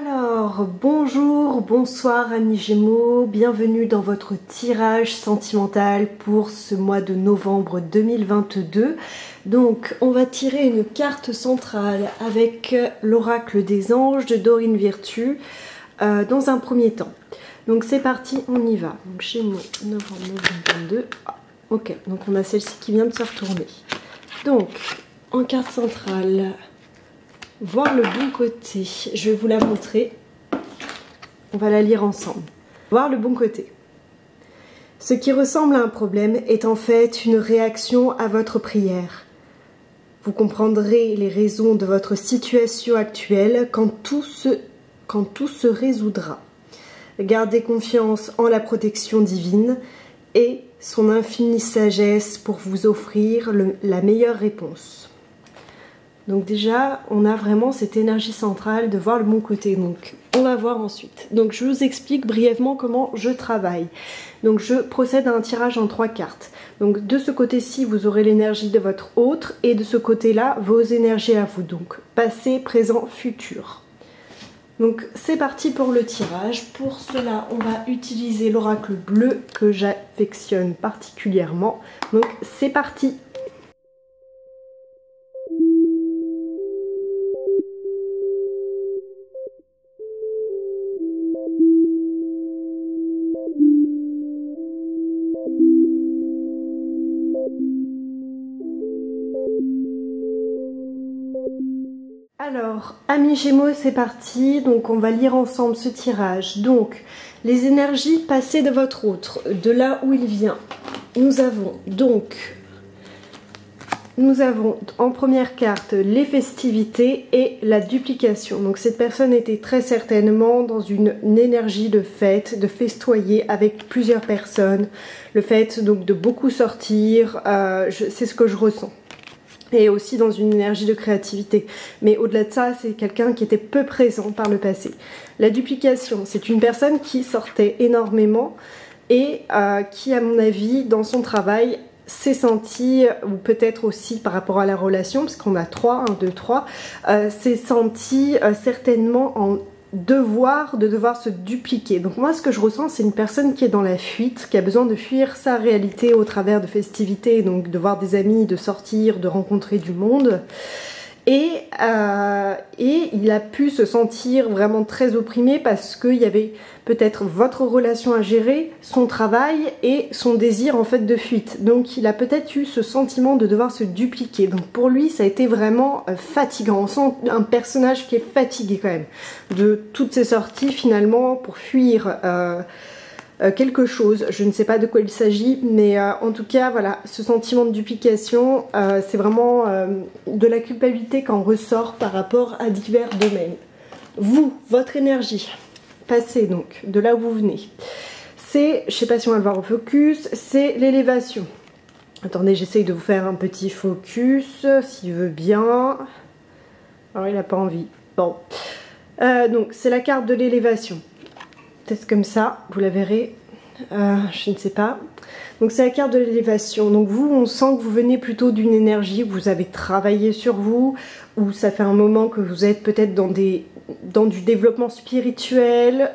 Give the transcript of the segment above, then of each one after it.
Alors, bonjour, bonsoir amis Gémeaux, bienvenue dans votre tirage sentimental pour ce mois de novembre 2022. Donc, on va tirer une carte centrale avec l'oracle des anges de Dorine Virtue dans un premier temps. Donc c'est parti, on y va. Donc Gémeaux, novembre 2022. Ok, donc on a celle-ci qui vient de se retourner. Donc, en carte centrale... Voir le bon côté, je vais vous la montrer, on va la lire ensemble. Voir le bon côté. Ce qui ressemble à un problème est en fait une réaction à votre prière. Vous comprendrez les raisons de votre situation actuelle quand tout se résoudra. Gardez confiance en la protection divine et son infinie sagesse pour vous offrir la meilleure réponse. Donc déjà, on a vraiment cette énergie centrale de voir le bon côté. Donc, on va voir ensuite. Donc, je vous explique brièvement comment je travaille. Donc, je procède à un tirage en 3 cartes. Donc, de ce côté-ci, vous aurez l'énergie de votre autre. Et de ce côté-là, vos énergies à vous. Donc, passé, présent, futur. Donc, c'est parti pour le tirage. Pour cela, on va utiliser l'oracle bleu que j'affectionne particulièrement. Donc, c'est parti! Alors, amis Gémeaux, c'est parti. Donc, on va lire ensemble ce tirage. Donc, les énergies passées de votre autre, de là où il vient. Nous avons en première carte les festivités et la duplication. Donc, cette personne était très certainement dans une énergie de fête, de festoyer avec plusieurs personnes. Le fait donc de beaucoup sortir, c'est ce que je ressens. Et aussi dans une énergie de créativité. Mais au-delà de ça, c'est quelqu'un qui était peu présent par le passé. La duplication, c'est une personne qui sortait énormément et qui, à mon avis, dans son travail, s'est senti, ou peut-être aussi par rapport à la relation, parce qu'on a 3, 1, 2, 3, s'est senti certainement en devoir se dupliquer. Donc moi ce que je ressens, c'est une personne qui est dans la fuite, qui a besoin de fuir sa réalité au travers de festivités, donc de voir des amis, de sortir, de rencontrer du monde. Et il a pu se sentir vraiment très opprimé parce qu'il y avait peut-être votre relation à gérer, son travail et son désir en fait de fuite. Donc il a peut-être eu ce sentiment de devoir se dupliquer. Donc pour lui ça a été vraiment fatigant. On sent un personnage qui est fatigué quand même de toutes ces sorties finalement pour fuir quelque chose, je ne sais pas de quoi il s'agit, mais en tout cas voilà, ce sentiment de duplication, c'est vraiment de la culpabilité qu'en ressort par rapport à divers domaines. Vous, votre énergie passée donc, de là où vous venez, c'est, je ne sais pas si on va le voir au focus, c'est l'élévation. Attendez, j'essaye de vous faire un petit focus, s'il veut bien. Alors il n'a pas envie, bon. Donc c'est la carte de l'élévation. Peut-être comme ça, vous la verrez, je ne sais pas. Donc c'est la carte de l'élévation. Donc vous, on sent que vous venez plutôt d'une énergie, vous avez travaillé sur vous, ou ça fait un moment que vous êtes peut-être dans du développement spirituel,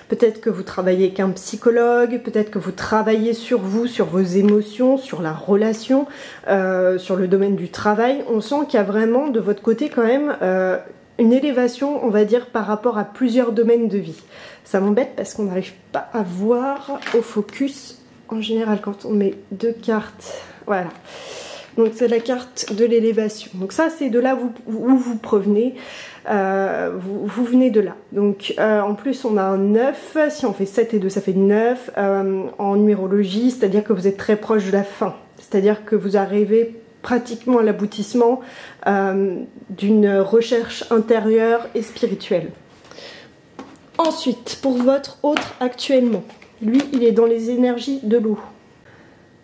peut-être que vous travaillez avec un psychologue, peut-être que vous travaillez sur vous, sur vos émotions, sur la relation, sur le domaine du travail. On sent qu'il y a vraiment de votre côté quand même une élévation, on va dire, par rapport à plusieurs domaines de vie. Ça m'embête parce qu'on n'arrive pas à voir au focus, en général, quand on met 2 cartes. Voilà. Donc c'est la carte de l'élévation. Donc ça, c'est de là où vous provenez. Vous venez de là. Donc en plus, on a un 9. Si on fait 7 et 2, ça fait 9. En numérologie, c'est-à-dire que vous êtes très proche de la fin. C'est-à-dire que vous arrivez pratiquement à l'aboutissement d'une recherche intérieure et spirituelle. Ensuite, pour votre autre actuellement, lui, il est dans les énergies de l'eau.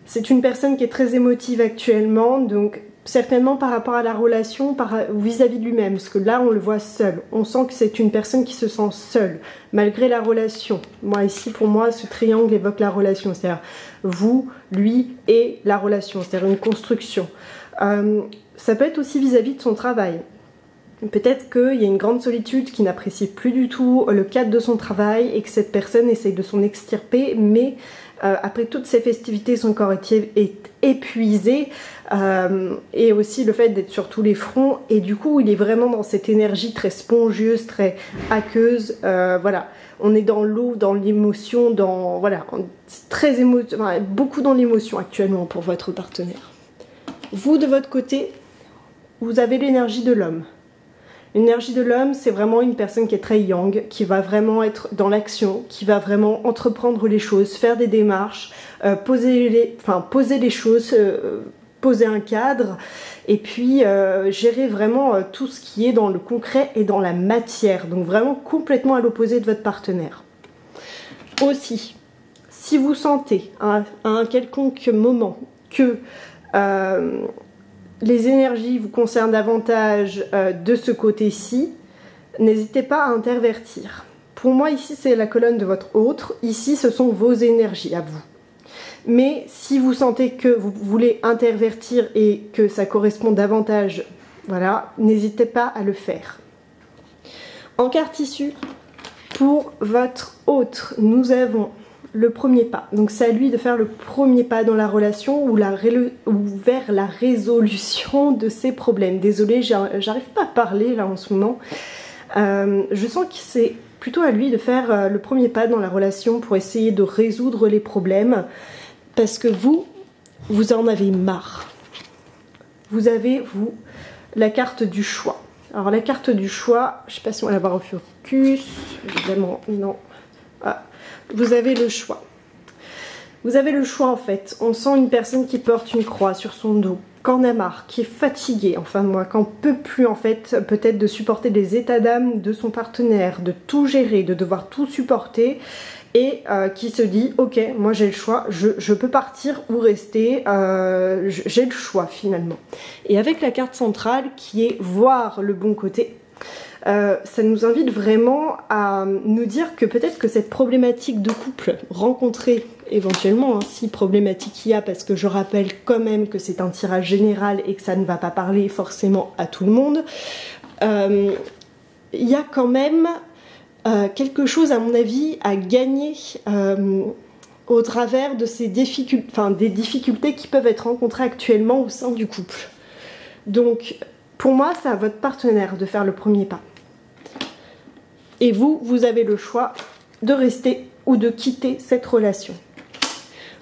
C'est une personne qui est très émotive actuellement, donc certainement par rapport à la relation, vis-à-vis de lui-même, parce que là, on le voit seul. On sent que c'est une personne qui se sent seule, malgré la relation. Moi, ici, pour moi, ce triangle évoque la relation, c'est-à-dire vous, lui et la relation, c'est-à-dire une construction. Ça peut être aussi vis-à-vis de son travail. Peut-être qu'il y a une grande solitude qui n'apprécie plus du tout le cadre de son travail et que cette personne essaye de s'en extirper, mais après toutes ces festivités, son corps est épuisé, et aussi le fait d'être sur tous les fronts, et du coup il est vraiment dans cette énergie très spongieuse, très aqueuse, voilà. On est dans l'eau, dans l'émotion, dans voilà, très beaucoup dans l'émotion actuellement pour votre partenaire. Vous de votre côté, vous avez l'énergie de l'homme. L'énergie de l'homme, c'est vraiment une personne qui est très yang, qui va vraiment être dans l'action, qui va vraiment entreprendre les choses, faire des démarches, poser les choses, poser un cadre, et puis gérer vraiment tout ce qui est dans le concret et dans la matière. Donc vraiment complètement à l'opposé de votre partenaire. Aussi, si vous sentez à un quelconque moment que les énergies vous concernent davantage de ce côté-ci, n'hésitez pas à intervertir. Pour moi, ici, c'est la colonne de votre autre. Ici, ce sont vos énergies à vous. Mais si vous sentez que vous voulez intervertir et que ça correspond davantage, voilà, n'hésitez pas à le faire. En carte issue, pour votre autre, nous avons le premier pas. Donc c'est à lui de faire le premier pas dans la relation ou vers la résolution de ses problèmes. Désolée, j'arrive pas à parler là en ce moment. Je sens que c'est plutôt à lui de faire le premier pas dans la relation pour essayer de résoudre les problèmes, parce que vous en avez marre. Vous avez, la carte du choix. Alors la carte du choix, je ne sais pas si on va la voir au focus, évidemment, non. Ah. Vous avez le choix. Vous avez le choix en fait. On sent une personne qui porte une croix sur son dos, qui en a marre, qui est fatiguée, enfin moi, qui n'en peut plus en fait, peut-être de supporter les états d'âme de son partenaire, de tout gérer, de devoir tout supporter, et qui se dit ok, moi j'ai le choix, je peux partir ou rester, j'ai le choix finalement. Et avec la carte centrale qui est voir le bon côté, ça nous invite vraiment à nous dire que peut-être que cette problématique de couple rencontrée éventuellement, hein, si problématique il y a, parce que je rappelle quand même que c'est un tirage général et que ça ne va pas parler forcément à tout le monde, il y a quand même quelque chose à mon avis à gagner au travers de ces des difficultés qui peuvent être rencontrées actuellement au sein du couple. Donc pour moi c'est à votre partenaire de faire le premier pas. Et vous avez le choix de rester ou de quitter cette relation.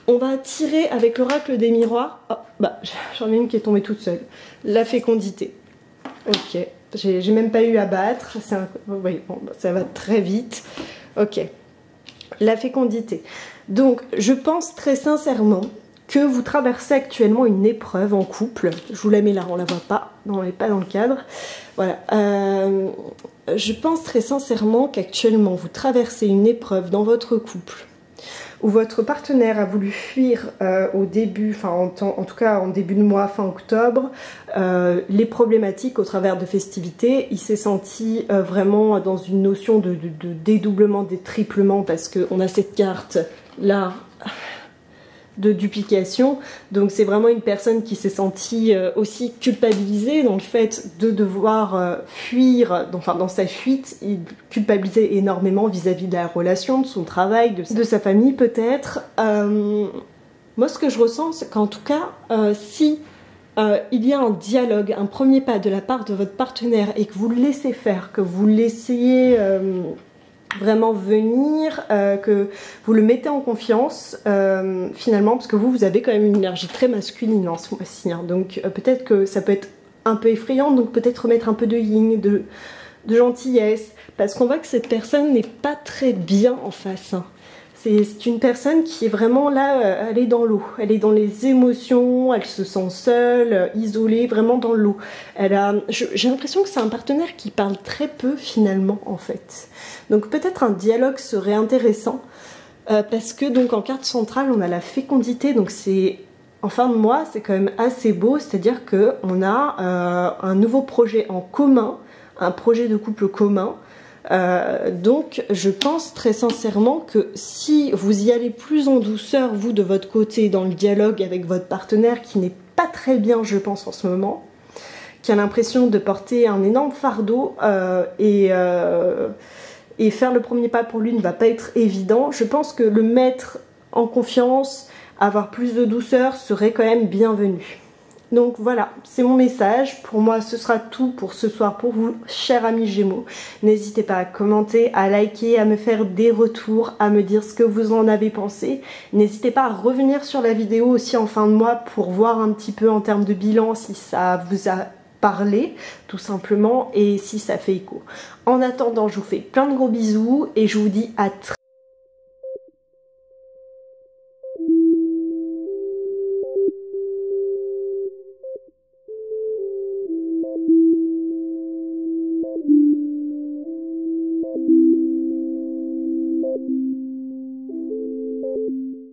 On va tirer avec l'oracle des miroirs. Oh, bah, j'en ai une qui est tombée toute seule. La fécondité. Ok, j'ai même pas eu à battre. Oui, bon, ça va très vite. Ok, la fécondité. Donc, je pense très sincèrement que vous traversez actuellement une épreuve en couple. Je vous la mets là, on la voit pas. Non, elle n'est pas dans le cadre. Voilà. Je pense très sincèrement qu'actuellement vous traversez une épreuve dans votre couple où votre partenaire a voulu fuir au début, en tout cas en début de mois, fin octobre, les problématiques au travers de festivités. Il s'est senti vraiment dans une notion de dédoublement, détriplement, parce qu'on a cette carte là de duplication. Donc c'est vraiment une personne qui s'est sentie aussi culpabilisée dans le fait de devoir fuir, enfin dans sa fuite, il culpabilisait énormément vis-à-vis de la relation, de son travail, de sa famille peut-être. Moi ce que je ressens, c'est qu'en tout cas, si il y a un dialogue, un premier pas de la part de votre partenaire et que vous le laissez faire, que vous le laissez vraiment venir, que vous le mettez en confiance finalement, parce que vous avez quand même une énergie très masculine en ce mois-ci, hein, donc peut-être que ça peut être un peu effrayant, donc peut-être remettre un peu de yin, de gentillesse, parce qu'on voit que cette personne n'est pas très bien en face, hein. C'est une personne qui est vraiment là, elle est dans l'eau, elle est dans les émotions, elle se sent seule, isolée, vraiment dans l'eau. J'ai l'impression que c'est un partenaire qui parle très peu finalement en fait. Donc peut-être un dialogue serait intéressant, parce que donc en carte centrale on a la fécondité, donc c'est en fin de mois, c'est quand même assez beau, c'est-à-dire qu'on a un nouveau projet en commun, un projet de couple commun. Donc je pense très sincèrement que si vous y allez plus en douceur, vous de votre côté, dans le dialogue avec votre partenaire qui n'est pas très bien je pense en ce moment, qui a l'impression de porter un énorme fardeau et faire le premier pas pour lui ne va pas être évident. Je pense que le mettre en confiance, avoir plus de douceur serait quand même bienvenu. Donc voilà, c'est mon message. Pour moi, ce sera tout pour ce soir pour vous, chers amis Gémeaux. N'hésitez pas à commenter, à liker, à me faire des retours, à me dire ce que vous en avez pensé. N'hésitez pas à revenir sur la vidéo aussi en fin de mois pour voir un petit peu en termes de bilan si ça vous a parlé, tout simplement, et si ça fait écho. En attendant, je vous fais plein de gros bisous et je vous dis à très